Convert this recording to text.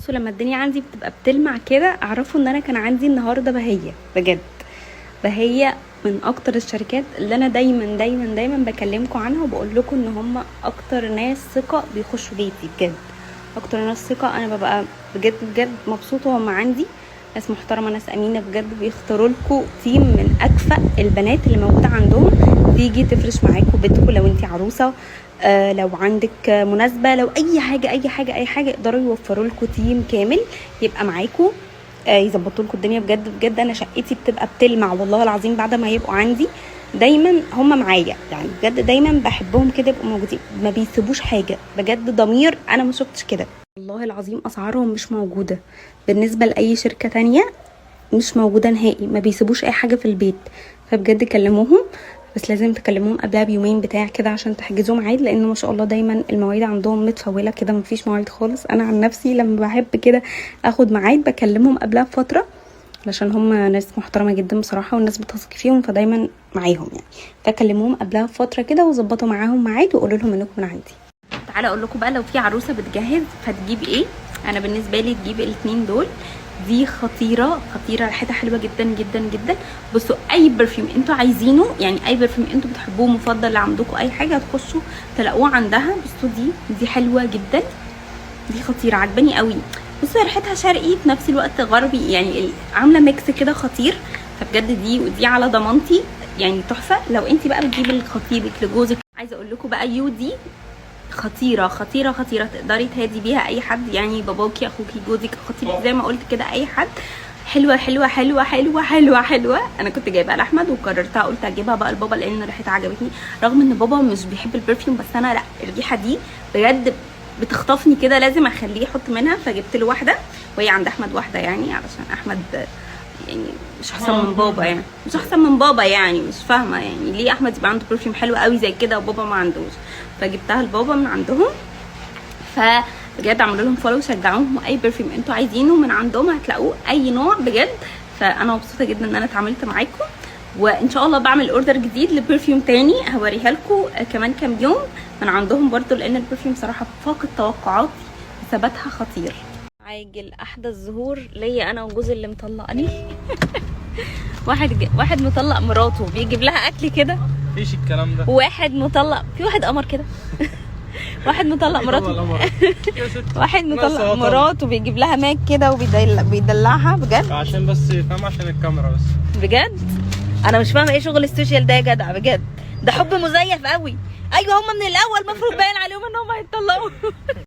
بصوا لما الدنيا عندي بتبقى بتلمع كده اعرفوا ان انا كان عندي النهارده بهيه. بجد بهيه من اكتر الشركات اللي انا دايما دايما دايما بكلمكم عنها وبقول لكم ان هم اكتر ناس ثقه بيخشوا بيتي. بجد اكتر ناس ثقه، انا ببقى بجد بجد مبسوطه وهم عندي. ناس محترمه، ناس امينه، بجد بيختاروا لكم تيم من اكفأ البنات اللي موجوده عندهم تيجي تفرش معاكم بيتكم لو انت عروسه، لو عندك مناسبه، لو اي حاجه اي حاجه اي حاجه يقدروا يوفروا لكم تيم كامل يبقى معاكم، يظبطوا لكم الدنيا. بجد بجد انا شقتي بتبقى بتلمع والله العظيم بعد ما يبقوا عندي. دايما هم معايا يعني، بجد دايما بحبهم كده يبقوا موجودين، ما بيسيبوش حاجه. بجد ضمير، انا ما شفتش كده والله العظيم. اسعارهم مش موجوده بالنسبه لاي شركه تانية، مش موجوده نهائي. ما بيسيبوش اي حاجه في البيت، فبجد كلموهم. بس لازم تكلموهم قبلها بيومين بتاع كده عشان تحجزوا ميعاد، لان ما شاء الله دايما المواعيد عندهم متفوله كده، مفيش مواعيد خالص. انا عن نفسي لما بحب كده اخد ميعاد بكلمهم قبلها بفتره، علشان هم ناس محترمه جدا بصراحه والناس بتثق فيهم، فدايما معاهم يعني. فكلموهم قبلها بفتره كده وظبطوا معاهم ميعاد وقولوا لهم انكم من عندي. تعالى اقول لكم بقى، لو في عروسه بتجهز فتجيب ايه. انا بالنسبه لي تجيب الاثنين دول، دي خطيره خطيره، ريحتها حلوه جدا جدا جدا. بصوا اي برفيوم انتوا عايزينه، يعني اي برفيوم انتوا بتحبوه مفضل عندكم، اي حاجه تخشوا تلاقوه عندها. بصوا دي حلوه جدا، دي خطيره عجباني قوي. بصوا ريحتها شرقي في نفس الوقت غربي، يعني عامله ميكس كده خطير. فبجد دي ودي على ضمانتي يعني تحفه. لو انت بقى بتجيبي لخطيبك لجوزك، عايزه اقول لكم بقى دي خطيره خطيره خطيره، تقدري تهدي بيها اي حد، يعني باباكي، اخوكي، جوزك، خطيبك، زي ما قلت كده اي حد. حلوه حلوه حلوه حلوه حلوه حلوه. انا كنت جايبها لاحمد وقررتها، قلت اجيبها بقى لبابا لان ريحتها عجبتني، رغم ان بابا مش بيحب البرفيوم، بس انا لا، الريحه دي بجد بتخطفني كده، لازم اخليه يحط منها. فجبت له واحده وهي عند احمد واحده، يعني علشان احمد يعني مش احسن من بابا، يعني مش احسن من بابا، يعني مش فاهمه يعني ليه احمد يبقى عنده برفيوم حلو قوي زي كده وبابا ما عندوش. فجبتها لبابا من عندهم. فبجد عملوا لهم فولو، شجعوهم، اي برفيوم انتوا عايزينه من عندهم هتلاقوه، اي نوع بجد. فانا مبسوطه جدا ان انا اتعاملت معاكم، وان شاء الله بعمل اوردر جديد لبرفيوم تاني هوريها لكم كمان كام يوم من عندهم برضو، لان البرفيوم صراحه فاقد توقعاتي، ثباتها خطير. عاجل احدى الظهور ليا انا وجوزي اللي مطلقني. واحد مطلق مراته بيجيب لها اكل كده، ايش الكلام ده؟ واحد مطلق، في واحد قمر كده. واحد مطلق مراته واحد مطلق مراته بيجيب لها ماك كده وبيدلعها بجد، عشان بس فاهم، عشان الكاميرا بس. بجد انا مش فاهمه ايه شغل السوشيال ده يا جدع، بجد ده حب مزيف قوي. ايوه هم من الاول المفروض باين عليهم ان هم هيتطلقوا.